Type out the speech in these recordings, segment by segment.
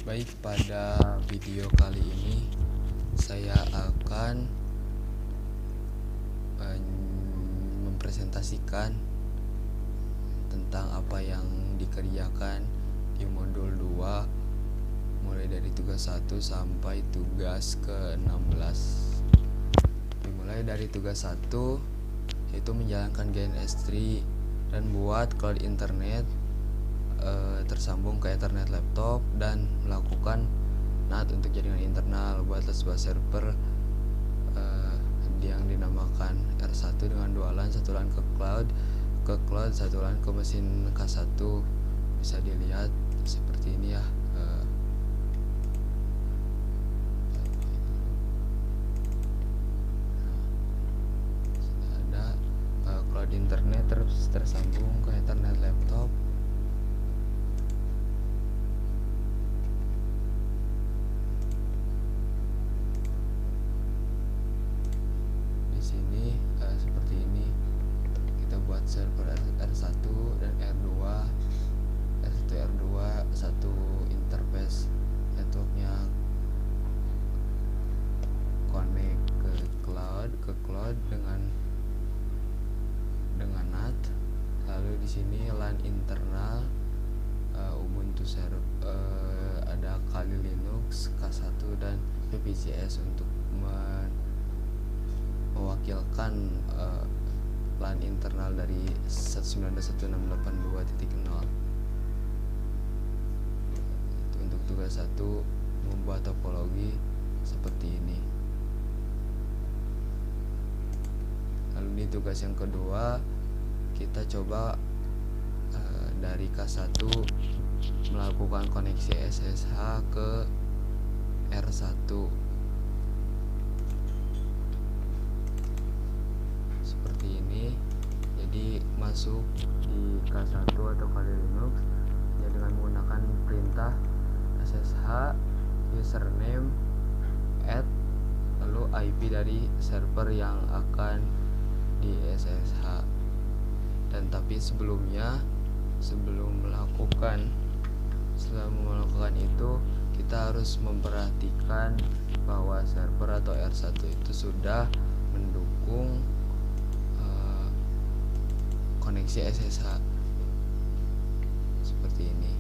Baik, pada video kali ini saya akan mempresentasikan tentang apa yang dikerjakan di modul 2 mulai dari tugas 1 sampai tugas ke-16. Dimulai dari tugas 1 yaitu menjalankan GNS3 dan buat cloud internet tersambung ke Ethernet laptop dan melakukan NAT untuk jaringan internal. Buatlah sebuah server yang dinamakan R1 dengan dua LAN, satu LAN ke cloud, satu LAN ke mesin K1. Bisa dilihat seperti ini ya. Sudah ada cloud internet tersambung ke Ethernet laptop. Sini seperti ini kita buat server R1 dan R2 satu interface networknya connect ke cloud dengan NAT. Lalu di sini LAN internal Ubuntu ada Kali Linux K1 dan VPCS untuk mewakilkan LAN internal dari 192.168.2.0. Untuk tugas 1 membuat topologi seperti ini. Lalu di tugas yang kedua kita coba dari K1 melakukan koneksi SSH ke R1 seperti ini. Jadi masuk di K1 atau Kali Linux ya dengan menggunakan perintah SSH username add lalu IP dari server yang akan di SSH. Dan tapi sebelum melakukan itu kita harus memperhatikan bahwa server atau R1 itu sudah mendukung koneksi SSH seperti ini.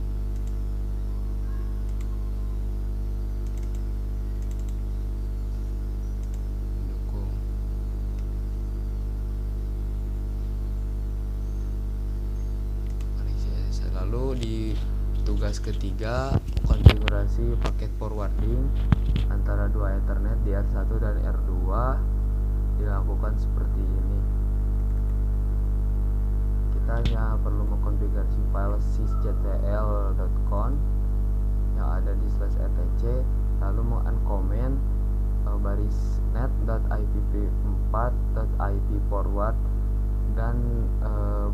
Mendukung koneksi SSH. Lalu di tugas ketiga konfigurasi paket forwarding antara dua Ethernet di R1 dan R2 dilakukan seperti ini. Kita hanya perlu mengkonfigurasi file sysctl.conf yang ada di /etc, lalu menguncomment baris net.ipp4.ip forward dan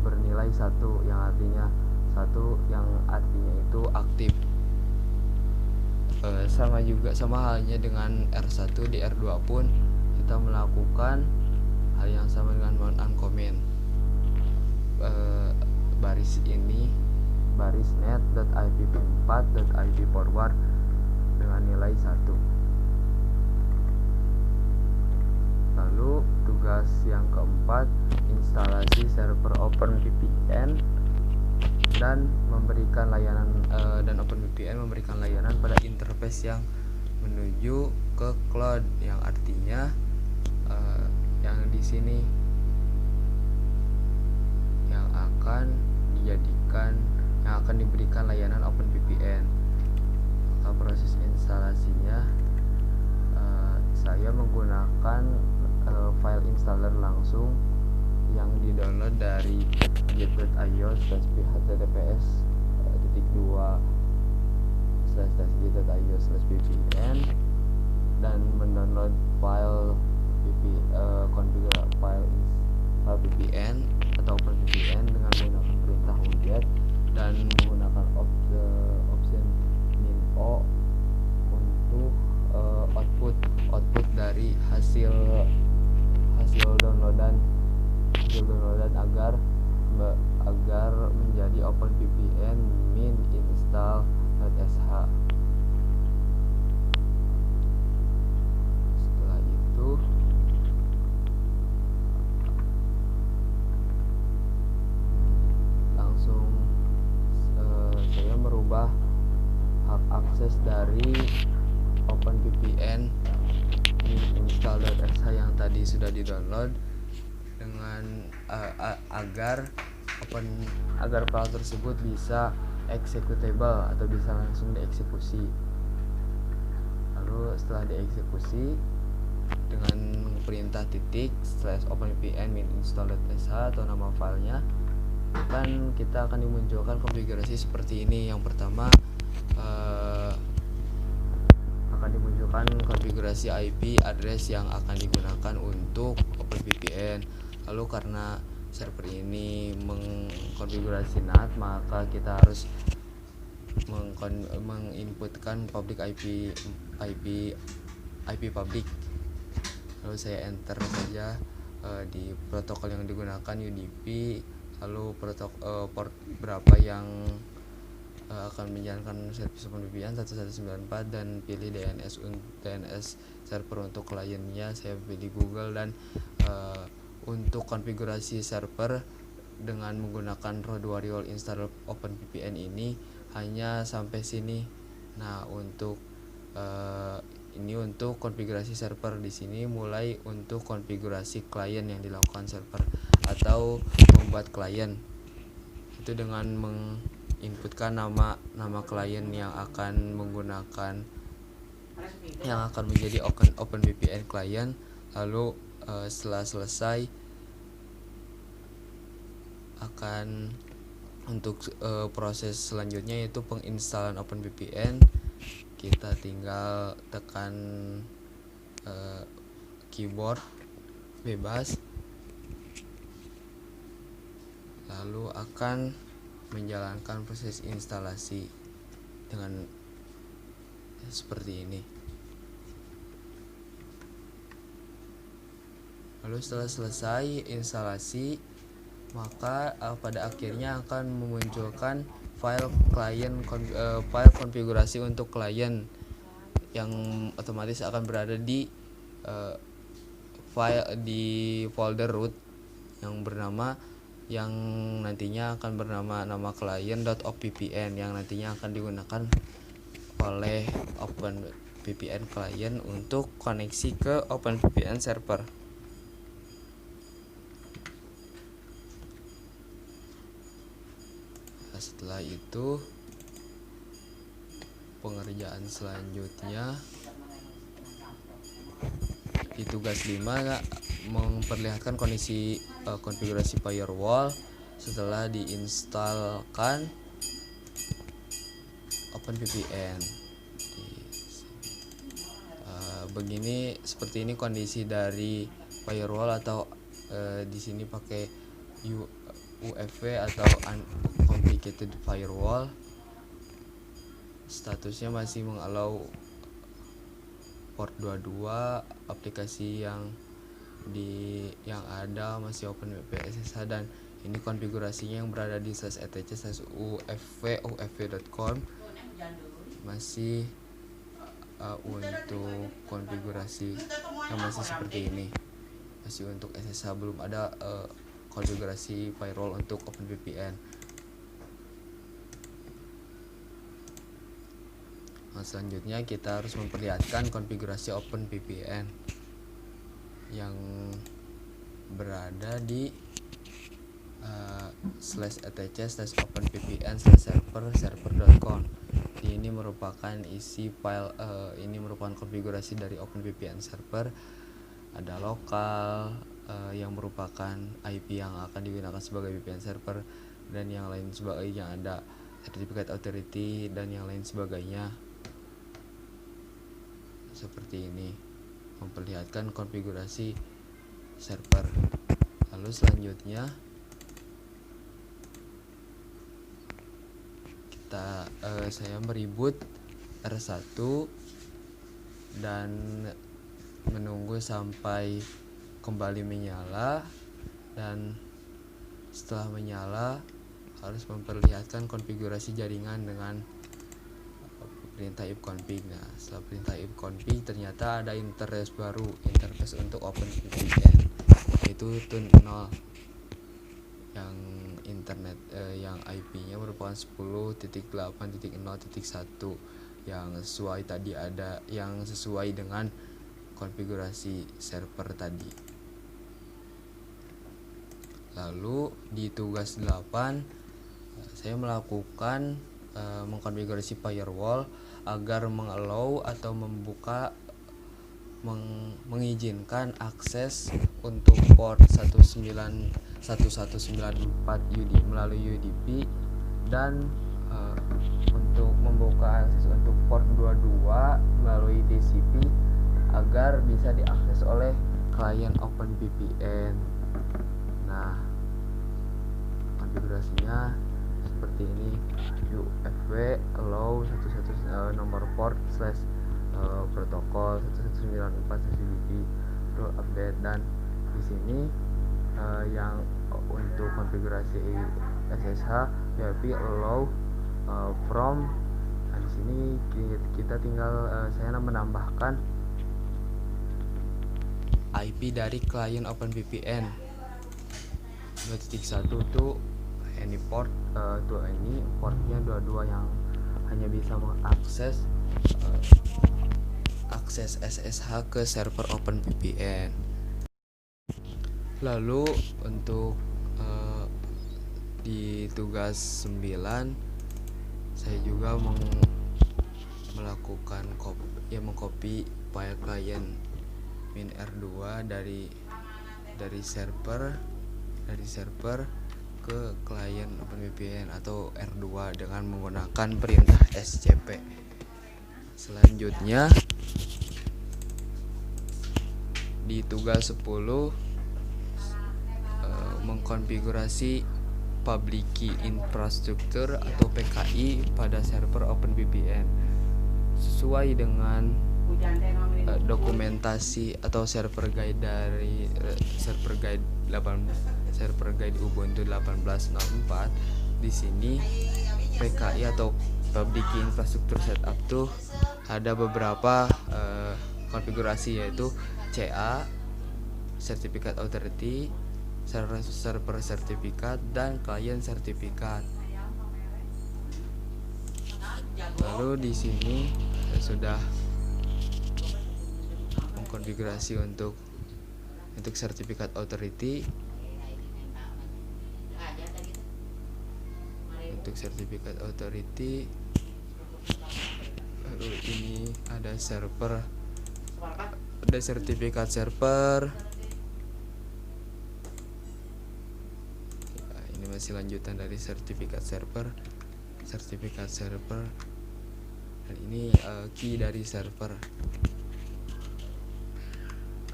bernilai 1 yang artinya itu aktif. Sama halnya dengan R1 di R2 pun kita melakukan hal yang sama dengan menguncomment baris ini, baris net.ipp4.ip forward dengan nilai 1. Lalu tugas yang keempat instalasi server OpenVPN dan memberikan layanan OpenVPN memberikan layanan pada interface yang menuju ke cloud, yang artinya yang di sini yang akan diberikan layanan OpenVPN. Maka proses instalasinya saya menggunakan file installer langsung yang di-download dari git.io/2/g.io/vpn dan mendownload file VPN atau OpenVPN dengan menggunakan perintah wget dan menggunakan option -o untuk output dari hasil downloadan agar menjadi OpenVPN min install.sh. mengubah hak akses dari OpenVPN install.sh yang tadi sudah di-download dengan agar file tersebut bisa executable atau bisa langsung dieksekusi. Lalu setelah dieksekusi dengan perintah /openvpn install.sh atau nama filenya, kan kita akan dimunculkan konfigurasi seperti ini. Yang pertama akan dimunculkan konfigurasi IP address yang akan digunakan untuk OpenVPN. Lalu karena server ini mengkonfigurasi NAT, maka kita harus menginputkan public IP public. Lalu saya enter saja di protokol yang digunakan UDP, lalu port berapa yang akan menjalankan service OpenVPN 1194 dan pilih DNS server untuk kliennya. Saya pilih Google dan untuk konfigurasi server dengan menggunakan root variable install OpenVPN ini hanya sampai sini. Nah, untuk ini untuk konfigurasi server. Di sini mulai untuk konfigurasi klien yang dilakukan server atau membuat klien itu dengan menginputkan nama klien yang akan menjadi OpenVPN klien. Lalu setelah selesai akan untuk proses selanjutnya yaitu penginstalan OpenVPN. Kita tinggal tekan keyboard bebas, lalu akan menjalankan proses instalasi dengan seperti ini. Lalu setelah selesai instalasi, maka pada akhirnya akan memunculkan file konfigurasi untuk klien yang otomatis akan berada di folder root yang nantinya akan bernama client.opvpn yang nantinya akan digunakan oleh OpenVPN client untuk koneksi ke OpenVPN server. Setelah itu pengerjaan selanjutnya di tugas 5 memperlihatkan kondisi konfigurasi firewall setelah diinstalkan OpenVPN. Seperti ini kondisi dari firewall atau di sini pakai UFV atau uncomplicated firewall. Statusnya masih mengallow port 22, aplikasi yang ada masih OpenVPN SSH, dan ini konfigurasinya yang berada di /etc/ufv.com masih untuk konfigurasi yang masih seperti ini, masih untuk SSH, belum ada konfigurasi firewall untuk OpenVPN. Nah, selanjutnya kita harus memperlihatkan konfigurasi OpenVPN yang berada di /etc/openvpn/server.com. Ini merupakan isi file ini merupakan konfigurasi dari OpenVPN server. Ada lokal yang merupakan IP yang akan digunakan sebagai VPN server, dan yang lain sebagainya, ada certificate authority dan yang lain sebagainya. Seperti ini memperlihatkan konfigurasi server. Lalu selanjutnya saya mereboot R1 dan menunggu sampai kembali menyala, dan setelah menyala harus memperlihatkan konfigurasi jaringan dengan perintah ifconfig. Nah, setelah perintah ifconfig ternyata ada interface untuk OpenVPN, yaitu tun 0. yang internet yang IP-nya merupakan 10.8.0.1 yang sesuai tadi, ada yang sesuai dengan konfigurasi server tadi. Lalu di tugas 8 saya melakukan mengkonfigurasi firewall agar mengallow atau mengizinkan akses untuk port 1194 melalui UDP, dan untuk membuka akses untuk port 22 melalui TCP agar bisa diakses oleh klien OpenVPN. Nah, konfigurasinya seperti ini: UFW allow 11 nomor port slash protokol 1194 UDP rule update. Dan di sini yang untuk konfigurasi SSH WiFi allow from. Nah, di sini kita tinggal saya menambahkan IP dari klien OpenVPN 2.1 tuh any port tuh ini portnya 22 yang hanya bisa mengakses akses SSH ke server OpenVPN. Lalu untuk di tugas 9 saya juga melakukan mengcopy file klien min_r2 dari server ke klien OpenVPN atau R2 dengan menggunakan perintah scp. Selanjutnya di tugas 10 mengkonfigurasi public key infrastructure atau PKI pada server OpenVPN sesuai dengan dokumentasi atau server guide dari server guide Ubuntu 18.04. Di sini PKI atau public key infrastructure setup tuh ada beberapa konfigurasi, yaitu CA certificate authority, server sertifikat, dan klien sertifikat. Lalu di sini saya sudah mengkonfigurasi untuk sertifikat authority. Untuk sertifikat authority, lalu ini ada sertifikat server. Ini masih lanjutan dari sertifikat server. Dan ini key dari server.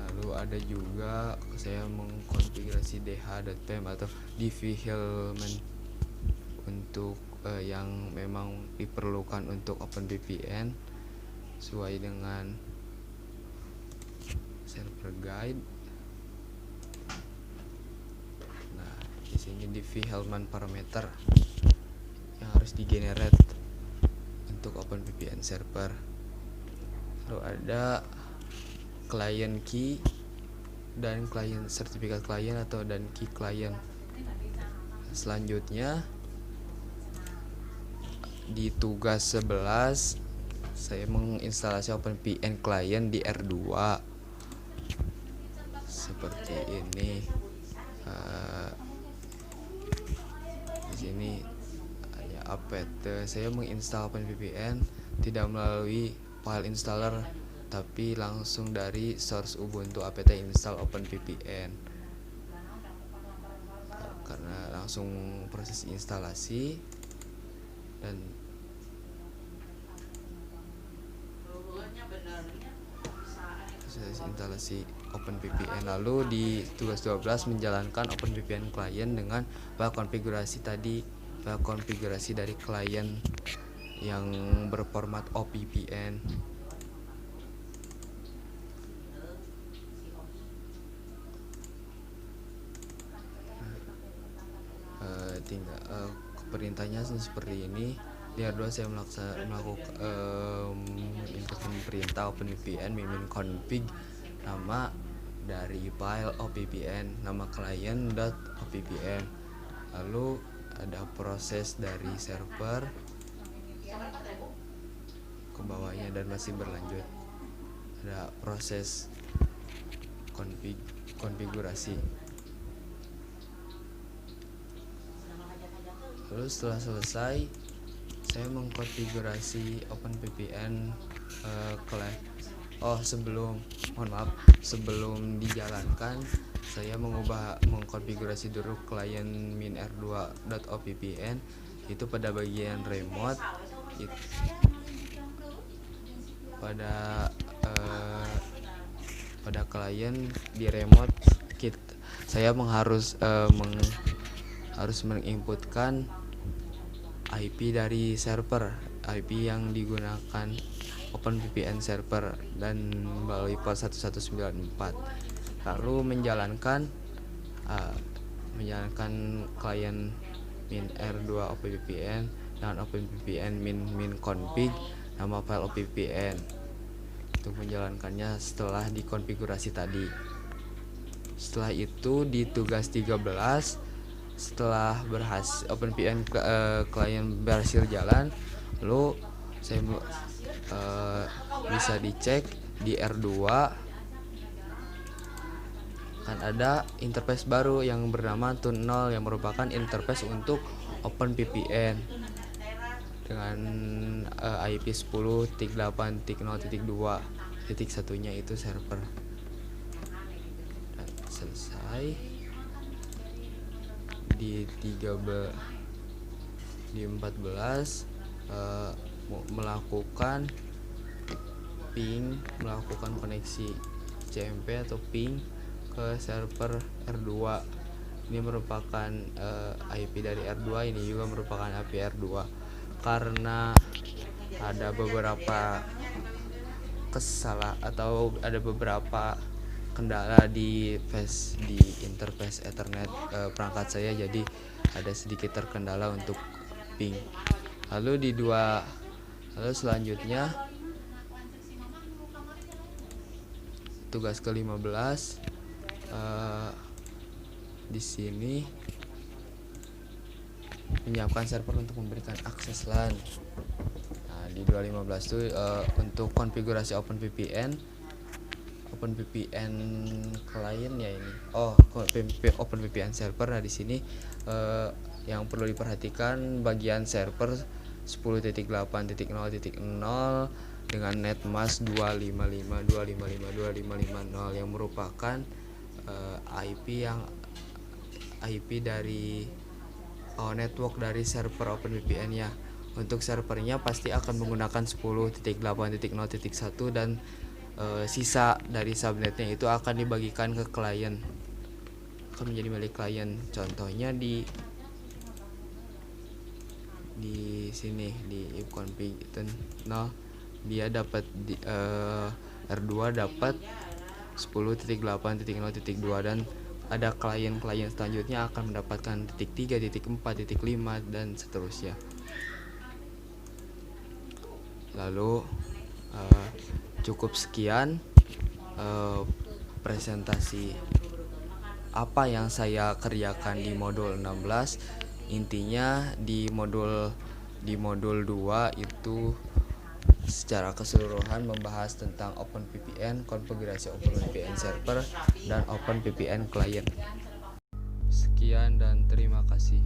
Lalu ada juga saya mengkonfigurasi dh.pem atau dev-helman untuk yang memang diperlukan untuk OpenVPN sesuai dengan server guide. Nah, di sini dev-helman parameter yang harus digenerate untuk OpenVPN server. Lalu ada client key dan klien sertifikat klien dan key klien. Selanjutnya di tugas 11 saya menginstalasi OpenVPN client di R2 seperti ini. Di sini hanya apt. Saya menginstal OpenVPN tidak melalui file installer, tapi langsung dari source Ubuntu apt install OpenVPN, karena langsung proses instalasi dan proses instalasi OpenVPN. Lalu di tugas 12 menjalankan OpenVPN client dengan file konfigurasi tadi, file konfigurasi dari klien yang berformat OPVPN. Perintahnya seperti ini. Di R2 saya melakukan perintah OpenVPN -config nama dari file OPVPN, nama klien .opvpn. Lalu ada proses dari server ke bawahnya dan masih berlanjut. Ada proses konfigurasi. Lalu setelah selesai, saya mengkonfigurasi OpenVPN sebelum dijalankan, saya mengkonfigurasi dulu klien minr2.oppn itu pada bagian remote. Pada klien di remote saya harus menginputkan IP dari server, IP yang digunakan OpenVPN server dan melalui port 1194. Lalu menjalankan klien minr2 oppn dengan OpenVPN min-config nama file oppn. Untuk menjalankannya setelah dikonfigurasi tadi. Setelah itu di tugas 13, setelah berhasil OpenVPN klien berhasil jalan, lalu saya bisa dicek di R2 kan ada interface baru yang bernama Tune0 yang merupakan interface untuk OpenVPN dengan IP 10.8.0.2.1-nya itu server. Dan selesai di 14 melakukan koneksi CMP atau ping ke server R2. Ini merupakan IP dari R2, ini juga merupakan IP R2. Karena ada beberapa beberapa kendala di interface Ethernet perangkat saya, jadi ada sedikit terkendala untuk ping. Lalu selanjutnya tugas ke-15 di sini menyiapkan server untuk memberikan akses LAN. Nah, di 215 itu untuk konfigurasi OpenVPN klien ya ini. OpenVPN server. Nah, di sini yang perlu diperhatikan bagian server 10.8.0.0 dengan netmask 255.255.255.0 yang merupakan IP dari network dari server OpenVPN ya. Untuk servernya pasti akan menggunakan 10.8.0.1 dan sisa dari subnetnya itu akan dibagikan ke klien, akan menjadi milik klien. Contohnya di sini di ifconfig dia dapat R2 dapat 10.8.0.2 dan ada klien-klien selanjutnya akan mendapatkan titik 3, titik 4, titik 5 dan seterusnya. Lalu cukup sekian presentasi apa yang saya kerjakan di modul 16. Intinya di modul 2 itu secara keseluruhan membahas tentang OpenVPN, konfigurasi OpenVPN server dan OpenVPN client. Sekian dan terima kasih.